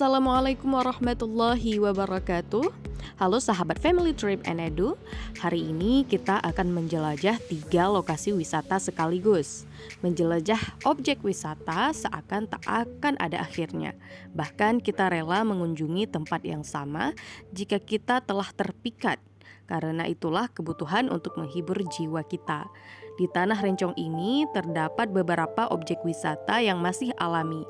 Assalamualaikum warahmatullahi wabarakatuh. Halo sahabat Family Trip and Edu. Hari ini kita akan menjelajah 3 lokasi wisata sekaligus. Menjelajah objek wisata seakan tak akan ada akhirnya. Bahkan kita rela mengunjungi tempat yang sama jika kita telah terpikat. Karena itulah kebutuhan untuk menghibur jiwa kita. Di tanah Rencong ini terdapat beberapa objek wisata yang masih alami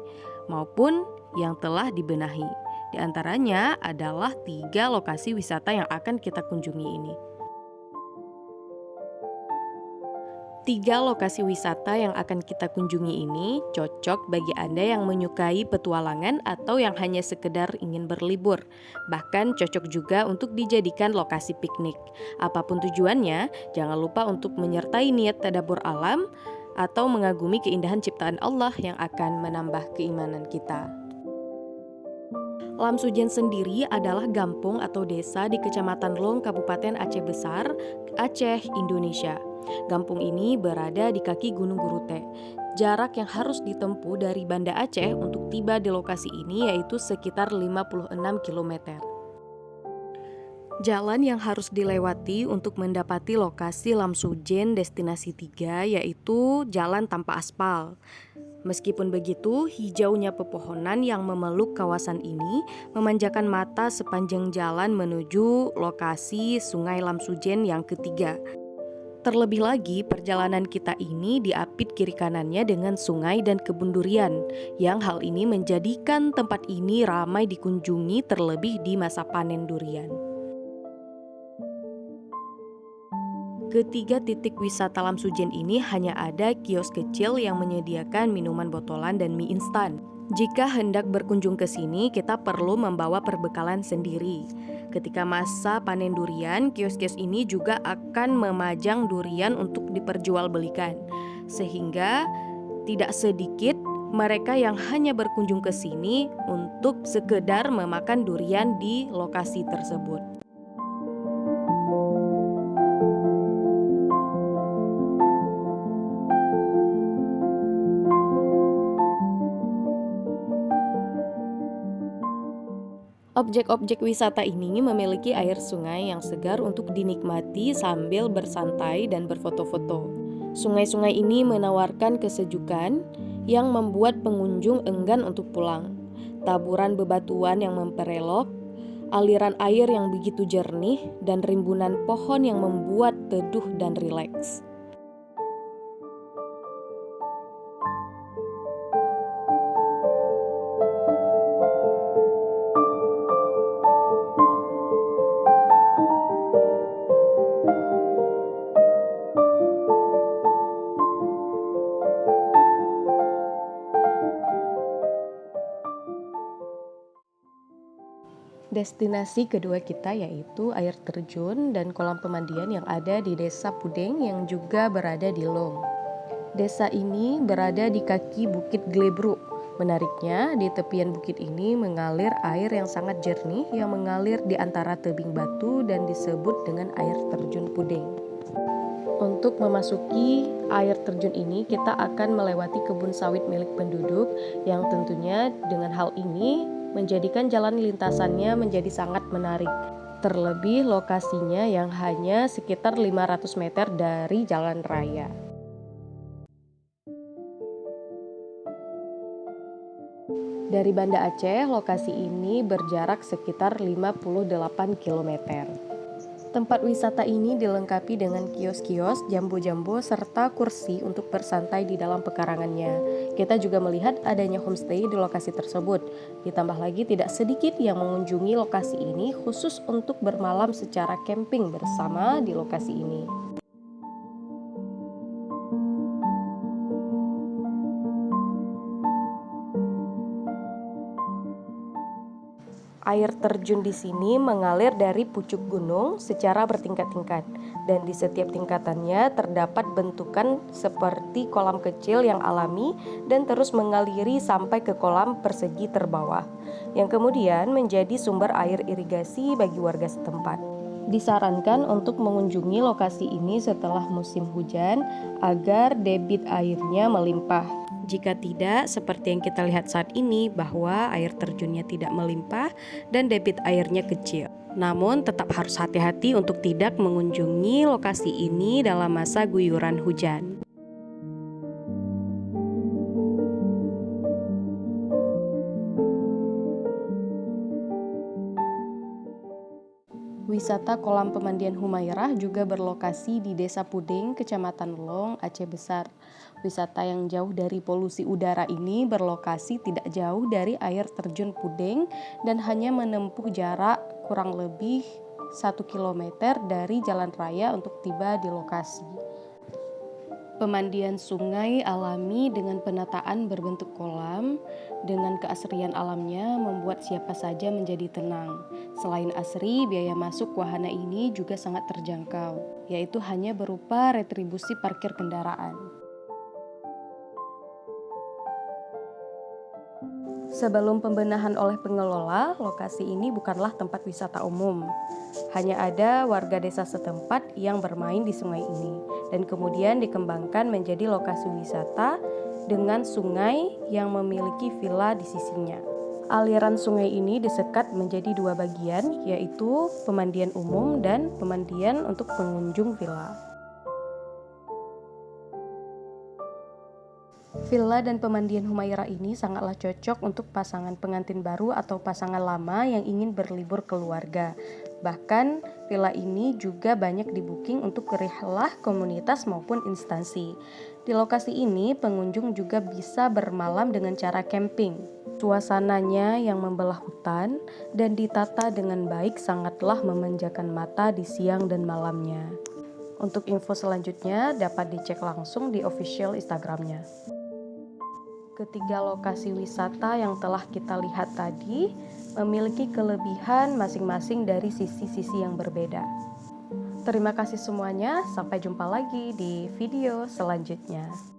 maupun yang telah dibenahi. Di antaranya adalah 3 lokasi wisata yang akan kita kunjungi ini. 3 lokasi wisata yang akan kita kunjungi ini cocok bagi Anda yang menyukai petualangan atau yang hanya sekedar ingin berlibur. Bahkan cocok juga untuk dijadikan lokasi piknik. Apapun tujuannya, jangan lupa untuk menyertai niat tadabbur alam atau mengagumi keindahan ciptaan Allah yang akan menambah keimanan kita. Lamsujen sendiri adalah kampung atau desa di Kecamatan Long, Kabupaten Aceh Besar, Aceh, Indonesia. Kampung ini berada di kaki Gunung Gurute. Jarak yang harus ditempuh dari Banda Aceh untuk tiba di lokasi ini yaitu sekitar 56 km. Jalan yang harus dilewati untuk mendapati lokasi Lamsujen destinasi 3 yaitu jalan tanpa aspal. Meskipun begitu, hijaunya pepohonan yang memeluk kawasan ini memanjakan mata sepanjang jalan menuju lokasi Sungai Lamsujen yang ketiga. Terlebih lagi, perjalanan kita ini diapit kiri kanannya dengan sungai dan kebun durian, yang hal ini menjadikan tempat ini ramai dikunjungi terlebih di masa panen durian. Ketiga titik wisata Lamsujen ini hanya ada kios kecil yang menyediakan minuman botolan dan mie instan. Jika hendak berkunjung ke sini, kita perlu membawa perbekalan sendiri. Ketika masa panen durian, kios-kios ini juga akan memajang durian untuk diperjualbelikan. Sehingga tidak sedikit mereka yang hanya berkunjung ke sini untuk sekedar memakan durian di lokasi tersebut. Objek-objek wisata ini memiliki air sungai yang segar untuk dinikmati sambil bersantai dan berfoto-foto. Sungai-sungai ini menawarkan kesejukan yang membuat pengunjung enggan untuk pulang. Taburan bebatuan yang memperelok, aliran air yang begitu jernih, dan rimbunan pohon yang membuat teduh dan rileks. Destinasi kedua kita yaitu air terjun dan kolam pemandian yang ada di Desa Pudeng yang juga berada di Long. Desa ini berada di kaki Bukit Glebruk. Menariknya, di tepian bukit ini mengalir air yang sangat jernih yang mengalir di antara tebing batu dan disebut dengan air terjun Pudeng. Untuk memasuki air terjun ini, kita akan melewati kebun sawit milik penduduk yang tentunya dengan hal ini menjadikan jalan lintasannya menjadi sangat menarik. Terlebih lokasinya yang hanya sekitar 500 meter dari jalan raya. Dari Banda Aceh, lokasi ini berjarak sekitar 58 km. Tempat wisata ini dilengkapi dengan kios-kios, jambo-jambo, serta kursi untuk bersantai di dalam pekarangannya. Kita juga melihat adanya homestay di lokasi tersebut. Ditambah lagi tidak sedikit yang mengunjungi lokasi ini khusus untuk bermalam secara camping bersama di lokasi ini. Air terjun di sini mengalir dari pucuk gunung secara bertingkat-tingkat, dan di setiap tingkatannya terdapat bentukan seperti kolam kecil yang alami dan terus mengaliri sampai ke kolam persegi terbawah, yang kemudian menjadi sumber air irigasi bagi warga setempat. Disarankan untuk mengunjungi lokasi ini setelah musim hujan agar debit airnya melimpah. Jika tidak, seperti yang kita lihat saat ini bahwa air terjunnya tidak melimpah dan debit airnya kecil. Namun tetap harus hati-hati untuk tidak mengunjungi lokasi ini dalam masa guyuran hujan. Wisata kolam pemandian Humairah juga berlokasi di Desa Puding, Kecamatan Long, Aceh Besar. Wisata yang jauh dari polusi udara ini berlokasi tidak jauh dari air terjun Puding dan hanya menempuh jarak kurang lebih 1 kilometer dari jalan raya untuk tiba di lokasi. Pemandian sungai alami dengan penataan berbentuk kolam dengan keasrian alamnya membuat siapa saja menjadi tenang. Selain asri, biaya masuk wahana ini juga sangat terjangkau, yaitu hanya berupa retribusi parkir kendaraan. Sebelum pembenahan oleh pengelola, lokasi ini bukanlah tempat wisata umum. Hanya ada warga desa setempat yang bermain di sungai ini, dan kemudian dikembangkan menjadi lokasi wisata dengan sungai yang memiliki villa di sisinya. Aliran sungai ini disekat menjadi 2 bagian, yaitu pemandian umum dan pemandian untuk pengunjung villa. Villa dan pemandian Humairah ini sangatlah cocok untuk pasangan pengantin baru atau pasangan lama yang ingin berlibur keluarga. Bahkan, villa ini juga banyak di-booking untuk rihlah komunitas maupun instansi. Di lokasi ini, pengunjung juga bisa bermalam dengan cara camping. Suasananya yang membelah hutan dan ditata dengan baik sangatlah memanjakan mata di siang dan malamnya. Untuk info selanjutnya dapat dicek langsung di official Instagramnya. Ketiga lokasi wisata yang telah kita lihat tadi memiliki kelebihan masing-masing dari sisi-sisi yang berbeda. Terima kasih semuanya, sampai jumpa lagi di video selanjutnya.